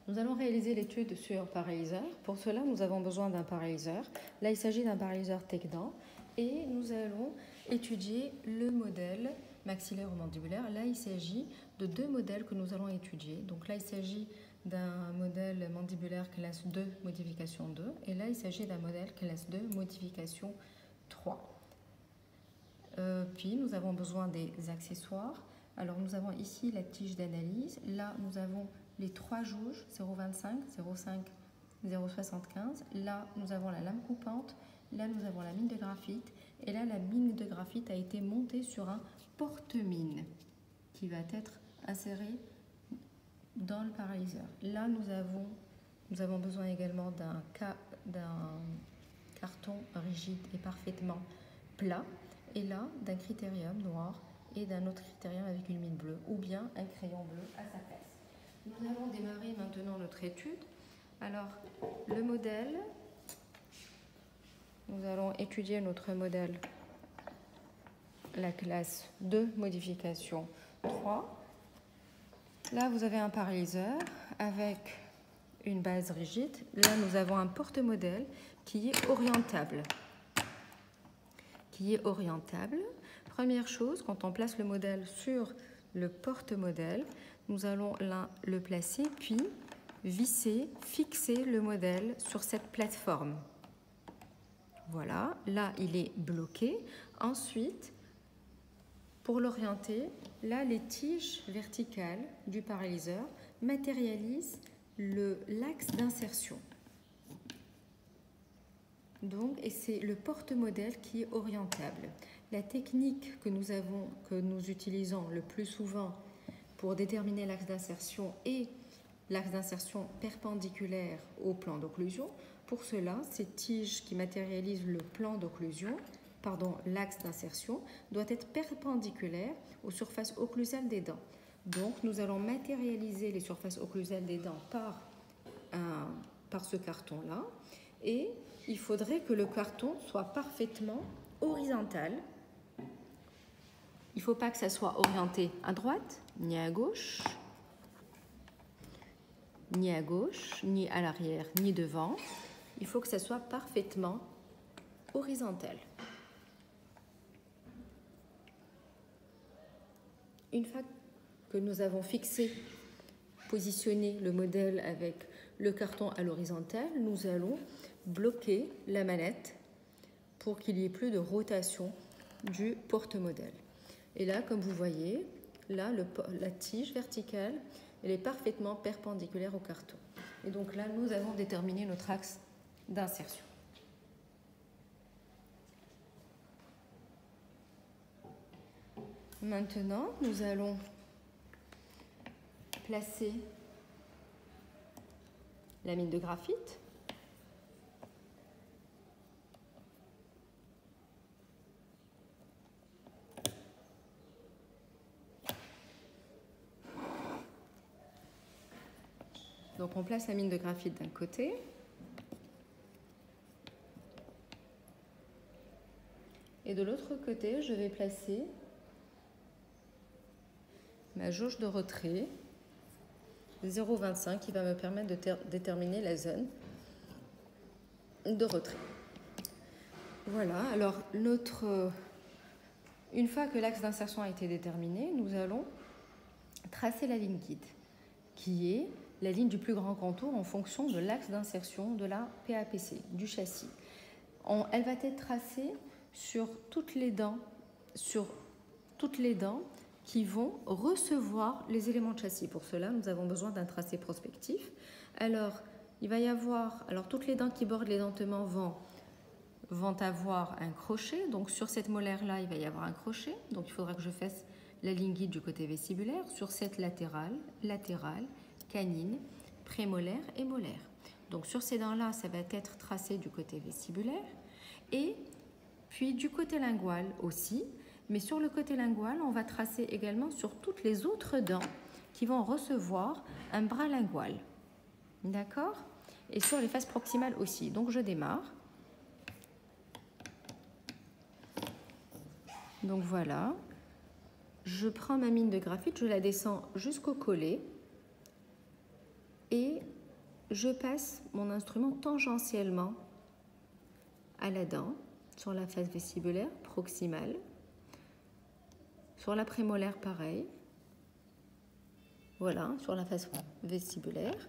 Nous allons réaliser l'étude sur paralyseur. Pour cela, nous avons besoin d'un paralyseur. Là, il s'agit d'un paralyseur Tecdan et nous allons étudier le modèle maxillaire ou mandibulaire. Là, il s'agit de deux modèles que nous allons étudier. Donc là, il s'agit d'un modèle mandibulaire classe 2, modification 2. Et là, il s'agit d'un modèle classe 2, modification 3. Puis, nous avons besoin des accessoires. Alors, nous avons ici la tige d'analyse. Là, nous avons les trois jauges, 0,25, 0,5, 0,75. Là, nous avons la lame coupante. Là, nous avons la mine de graphite. Et là, la mine de graphite a été montée sur un porte-mine qui va être inséré dans le paralyseur. Là, nous avons besoin également d'un carton rigide et parfaitement plat. Et là, d'un critérium noir et d'un autre critérium avec une mine bleue ou bien un crayon bleu à sa place. Nous allons démarrer maintenant notre étude. Alors, le modèle, nous allons étudier notre modèle, la classe 2, modification 3. Là, vous avez un paralyseur avec une base rigide. Là, nous avons un porte-modèle qui est orientable. Première chose, quand on place le modèle sur le porte-modèle, nous allons le placer, puis visser, fixer le modèle sur cette plateforme. Voilà, là il est bloqué. Ensuite, pour l'orienter, là les tiges verticales du paralyseur matérialisent l'axe d'insertion. Donc, et c'est le porte-modèle qui est orientable. La technique que nous utilisons le plus souvent pour déterminer l'axe d'insertion est l'axe d'insertion perpendiculaire au plan d'occlusion. Pour cela, ces tiges qui matérialisent le plan d'occlusion, l'axe d'insertion, doit être perpendiculaire aux surfaces occlusales des dents. Donc, nous allons matérialiser les surfaces occlusales des dents par ce carton-là. Et il faudrait que le carton soit parfaitement horizontal. Il ne faut pas que ça soit orienté à droite, ni à gauche, ni à l'arrière, ni devant. Il faut que ça soit parfaitement horizontal. Une fois que nous avons positionné le modèle avec le carton à l'horizontale, nous allons bloquer la manette pour qu'il n'y ait plus de rotation du porte-modèle. Et là, comme vous voyez, là, la tige verticale, elle est parfaitement perpendiculaire au carton. Et donc là, nous avons déterminé notre axe d'insertion. Maintenant, nous allons placer la mine de graphite. Donc on place la mine de graphite d'un côté. Et de l'autre côté, je vais placer ma jauge de retrait 0,25 qui va me permettre de déterminer la zone de retrait. Voilà, alors une fois que l'axe d'insertion a été déterminé, nous allons tracer la ligne guide, qui est la ligne du plus grand contour en fonction de l'axe d'insertion de la PAPC, du châssis. Elle va être tracée sur toutes les dents qui vont recevoir les éléments de châssis. Pour cela, nous avons besoin d'un tracé prospectif. Alors, il va y avoir, toutes les dents qui bordent les dentements vont avoir un crochet. Donc, sur cette molaire-là, il va y avoir un crochet. Donc, il faudra que je fasse la ligne guide du côté vestibulaire. Sur cette latérale, canine, prémolaire et molaire. Donc, sur ces dents-là, ça va être tracé du côté vestibulaire. Et puis, du côté lingual aussi. Mais sur le côté lingual, on va tracer également sur toutes les autres dents qui vont recevoir un bras lingual. D'accord? Et sur les faces proximales aussi. Donc, je démarre. Donc, voilà. Je prends ma mine de graphite, je la descends jusqu'au collet. Et je passe mon instrument tangentiellement à la dent, sur la face vestibulaire proximale, sur la prémolaire pareil, voilà, sur la face vestibulaire,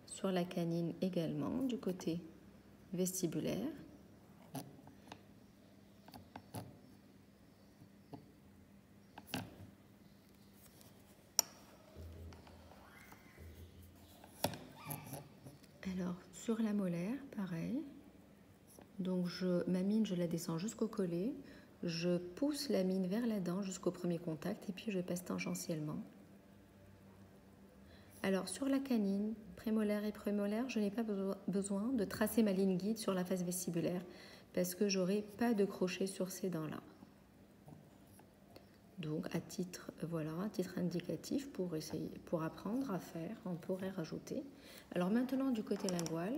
sur la canine également, du côté vestibulaire. Alors, sur la molaire, pareil. Donc, ma mine, je la descends jusqu'au collet. Je pousse la mine vers la dent jusqu'au premier contact et puis je passe tangentiellement. Alors, sur la canine, prémolaire et prémolaire, je n'ai pas besoin de tracer ma ligne guide sur la face vestibulaire parce que j'aurai pas de crochet sur ces dents-là. Donc, à titre indicatif pour apprendre à faire, on pourrait rajouter. Alors maintenant, du côté lingual,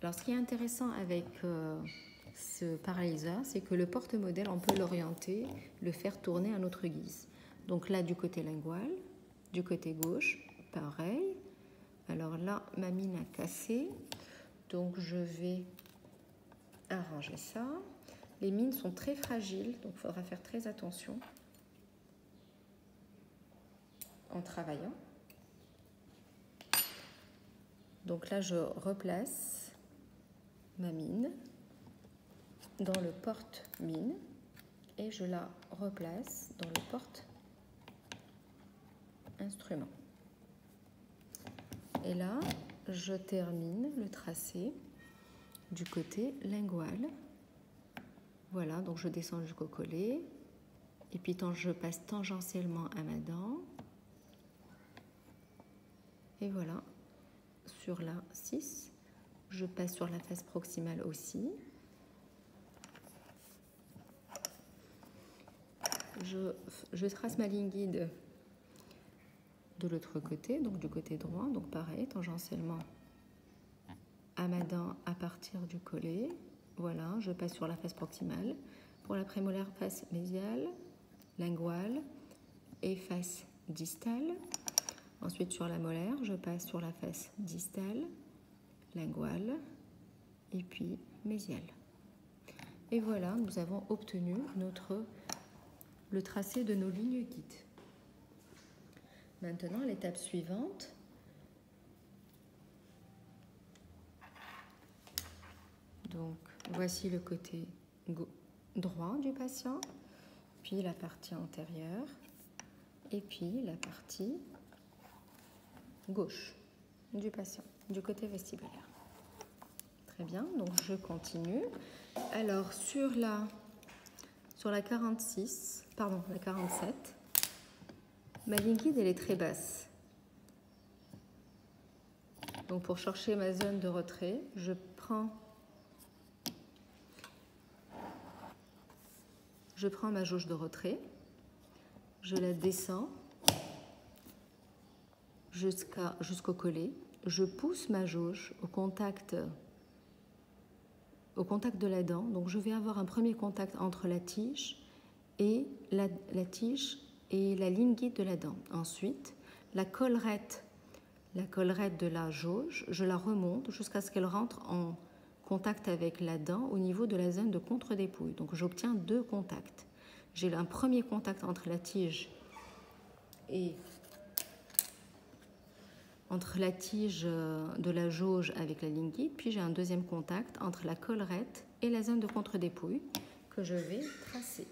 alors ce qui est intéressant avec ce paralyseur, c'est que le porte-modèle, on peut l'orienter, le faire tourner à notre guise. Donc là, du côté lingual, du côté gauche, pareil. Alors là, ma mine a cassé, donc je vais arranger ça. Les mines sont très fragiles, donc il faudra faire très attention en travaillant. Donc là, je replace ma mine dans le porte-mine et je la replace dans le porte-instrument. Et là, je termine le tracé du côté lingual. Voilà, donc je descends jusqu'au collet et puis je passe tangentiellement à ma dent. Et voilà, sur la 6, je passe sur la face proximale aussi. Je trace ma ligne guide de l'autre côté, donc du côté droit, donc pareil, tangentiellement à ma dent à partir du collet. Voilà, je passe sur la face proximale. Pour la prémolaire, face médiale, linguale et face distale. Ensuite, sur la molaire, je passe sur la face distale, linguale et puis mésiale. Et voilà, nous avons obtenu le tracé de nos lignes guides. Maintenant, l'étape suivante. Donc, voici le côté droit du patient, puis la partie antérieure et puis la partie gauche du patient, du côté vestibulaire. Très bien, donc je continue. Alors, sur la 47, ma ligne guide, elle est très basse. Donc, pour chercher ma zone de retrait, je prends ma jauge de retrait, je la descends jusqu'au collet, je pousse ma jauge au contact de la dent. Donc je vais avoir un premier contact entre la tige et la ligne guide de la dent. Ensuite, la collerette de la jauge, je la remonte jusqu'à ce qu'elle rentre en contact avec la dent au niveau de la zone de contre-dépouille. Donc j'obtiens 2 contacts. J'ai un premier contact entre la tige de la jauge avec la ligne guide, puis j'ai un deuxième contact entre la collerette et la zone de contre-dépouille que je vais tracer.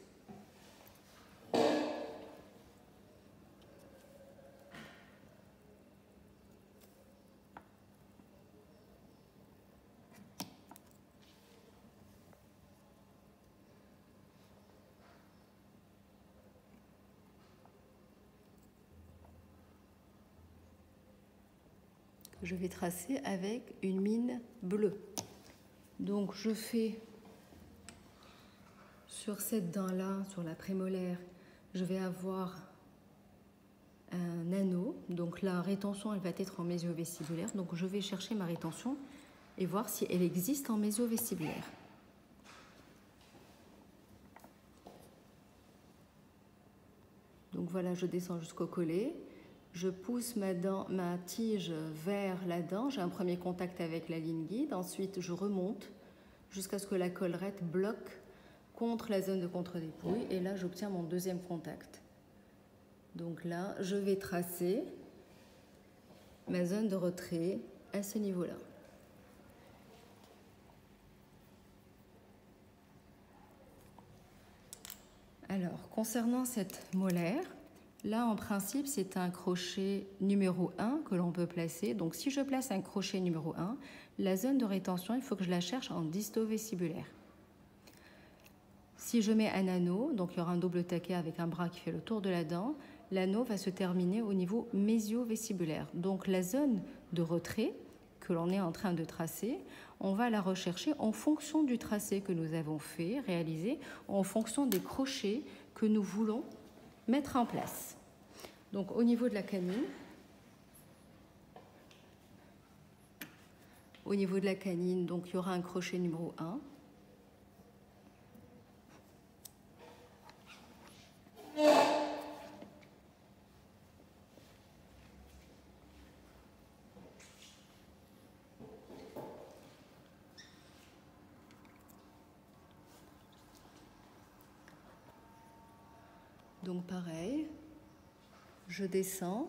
Je vais tracer avec une mine bleue. Donc je fais sur cette dent-là, sur la prémolaire, je vais avoir un anneau. Donc la rétention, elle va être en mésio-vestibulaire. Donc je vais chercher ma rétention et voir si elle existe en mésio-vestibulaire. Donc voilà, je descends jusqu'au collet. je pousse ma tige vers la dent, j'ai un premier contact avec la ligne guide, ensuite je remonte jusqu'à ce que la collerette bloque contre la zone de contre-dépouille et là j'obtiens mon deuxième contact. Donc là, je vais tracer ma zone de retrait à ce niveau-là. Alors, concernant cette molaire, là, en principe, c'est un crochet numéro 1 que l'on peut placer. Donc, si je place un crochet numéro 1, la zone de rétention, il faut que je la cherche en disto-vestibulaire. Si je mets un anneau, donc il y aura un double taquet avec un bras qui fait le tour de la dent, l'anneau va se terminer au niveau mésio-vestibulaire. Donc, la zone de retrait que l'on est en train de tracer, on va la rechercher en fonction du tracé que nous avons fait, réalisé, en fonction des crochets que nous voulons mettre en place. Donc au niveau de la canine, donc, il y aura un crochet numéro 1. Donc pareil, je descends,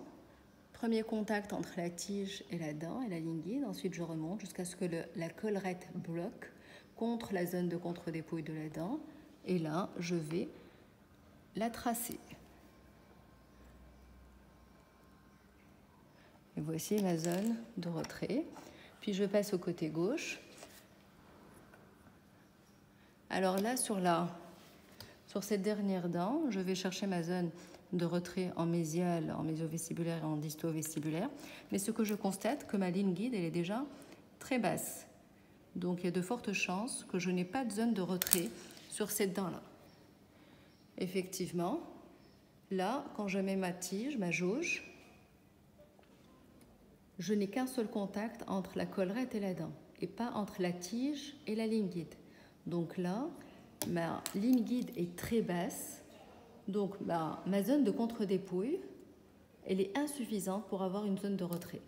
premier contact entre la tige et la dent et la ligne guide, ensuite je remonte jusqu'à ce que la collerette bloque contre la zone de contre-dépouille de la dent et là je vais la tracer. Et voici ma zone de retrait, puis je passe au côté gauche. Alors là sur cette dernière dent, je vais chercher ma zone de retrait en mésial, en mésio-vestibulaire et en disto-vestibulaire. Mais ce que je constate, que ma ligne guide, elle est déjà très basse. Donc, il y a de fortes chances que je n'ai pas de zone de retrait sur cette dent-là. Effectivement, là, quand je mets ma tige, ma jauge, je n'ai qu'un seul contact entre la collerette et la dent, et pas entre la tige et la ligne guide. Donc là, ma ligne guide est très basse, donc ma zone de contre-dépouille, elle est insuffisante pour avoir une zone de retrait.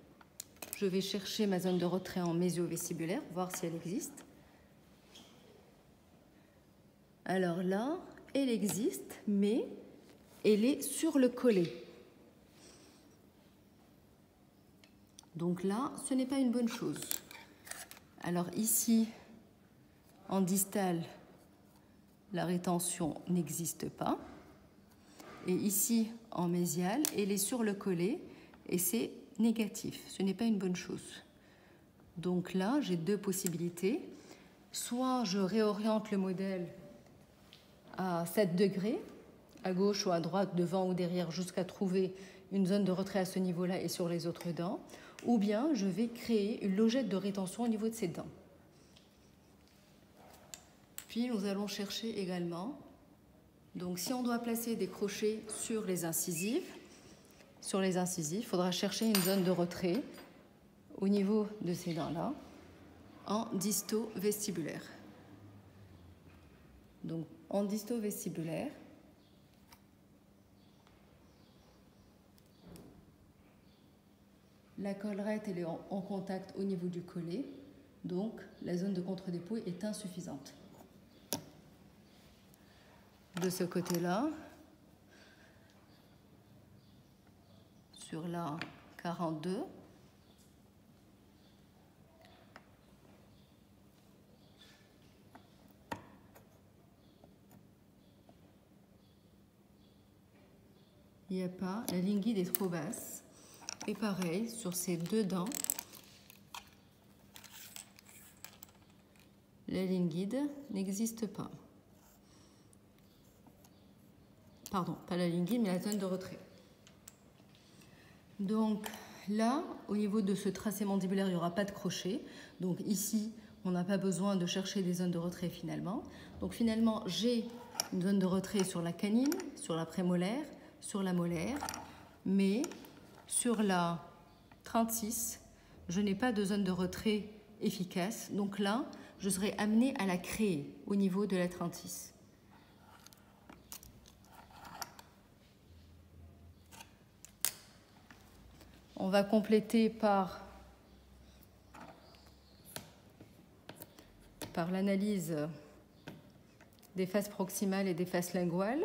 Je vais chercher ma zone de retrait en mésio-vestibulaire, voir si elle existe. Alors là, elle existe, mais elle est sur le collet. Donc là, ce n'est pas une bonne chose. Alors ici, en distal, la rétention n'existe pas. Et ici, en mésial, elle est sur le collet et c'est négatif. Ce n'est pas une bonne chose. Donc là, j'ai deux possibilités. Soit je réoriente le modèle à 7 degrés, à gauche ou à droite, devant ou derrière, jusqu'à trouver une zone de retrait à ce niveau-là et sur les autres dents. Ou bien je vais créer une logette de rétention au niveau de ces dents. Puis nous allons chercher également, donc si on doit placer des crochets sur les incisives, il faudra chercher une zone de retrait au niveau de ces dents-là en disto-vestibulaire. Donc en disto-vestibulaire, la collerette elle est en contact au niveau du collet, donc la zone de contre-dépouille est insuffisante. De ce côté-là, sur la 42, il n'y a pas, la ligne guide est trop basse. Et pareil, sur ces deux dents, la ligne guide n'existe pas. Pardon, pas la ligne guide, mais la zone de retrait. Donc là, au niveau de ce tracé mandibulaire, il n'y aura pas de crochet. Donc ici, on n'a pas besoin de chercher des zones de retrait finalement. Donc finalement, j'ai une zone de retrait sur la canine, sur la prémolaire, sur la molaire, mais sur la 36, je n'ai pas de zone de retrait efficace. Donc là, je serai amenée à la créer au niveau de la 36. On va compléter par l'analyse des faces proximales et des faces linguales.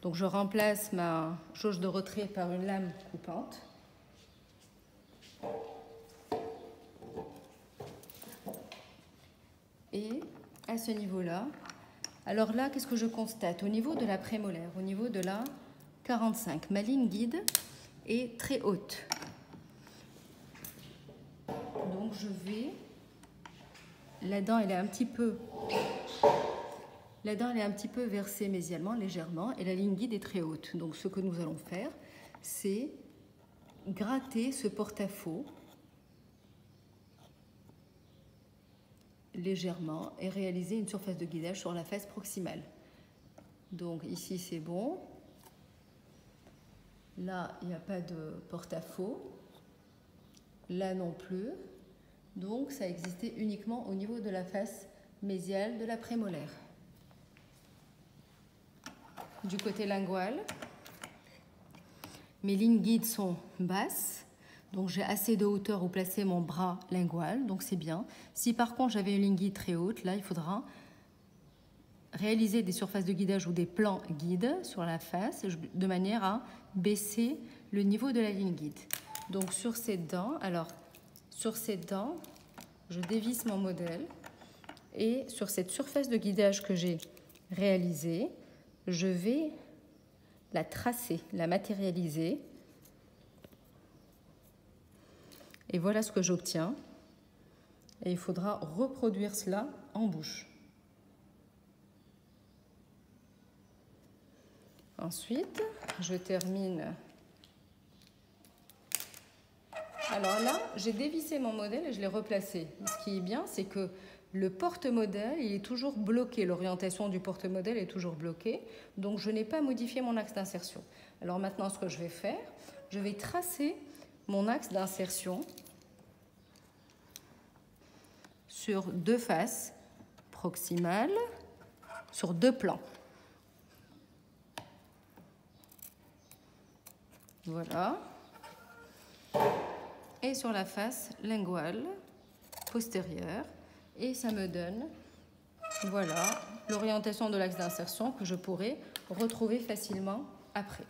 Donc je remplace ma jauge de retrait par une lame coupante. Et à ce niveau-là, alors là, qu'est-ce que je constate? Au niveau de la prémolaire, au niveau de la 45, ma ligne guide est très haute. Donc je vais... La dent, elle est un petit peu versée mésialement, légèrement, et la ligne guide est très haute. Donc ce que nous allons faire, c'est gratter ce porte-à-faux légèrement et réaliser une surface de guidage sur la face proximale. Donc ici c'est bon. Là, il n'y a pas de porte-à-faux. Là non plus. Donc ça existait uniquement au niveau de la face mésiale de la prémolaire. Du côté lingual, mes lignes guides sont basses. Donc j'ai assez de hauteur où placer mon bras lingual, donc c'est bien. Si par contre j'avais une ligne guide très haute, là il faudra réaliser des surfaces de guidage ou des plans guides sur la face de manière à baisser le niveau de la ligne guide. Donc sur cette dent, je dévisse mon modèle et sur cette surface de guidage que j'ai réalisée, je vais la tracer, la matérialiser. Et voilà ce que j'obtiens. Et il faudra reproduire cela en bouche. Ensuite, je termine. Alors là, j'ai dévissé mon modèle et je l'ai replacé. Ce qui est bien, c'est que le porte-modèle, il est toujours bloqué. L'orientation du porte-modèle est toujours bloquée. Donc, je n'ai pas modifié mon axe d'insertion. Alors maintenant, ce que je vais faire, je vais tracer mon axe d'insertion sur deux faces proximales, sur deux plans. Voilà. Et sur la face linguale postérieure. Et ça me donne, voilà, l'orientation de l'axe d'insertion que je pourrai retrouver facilement après.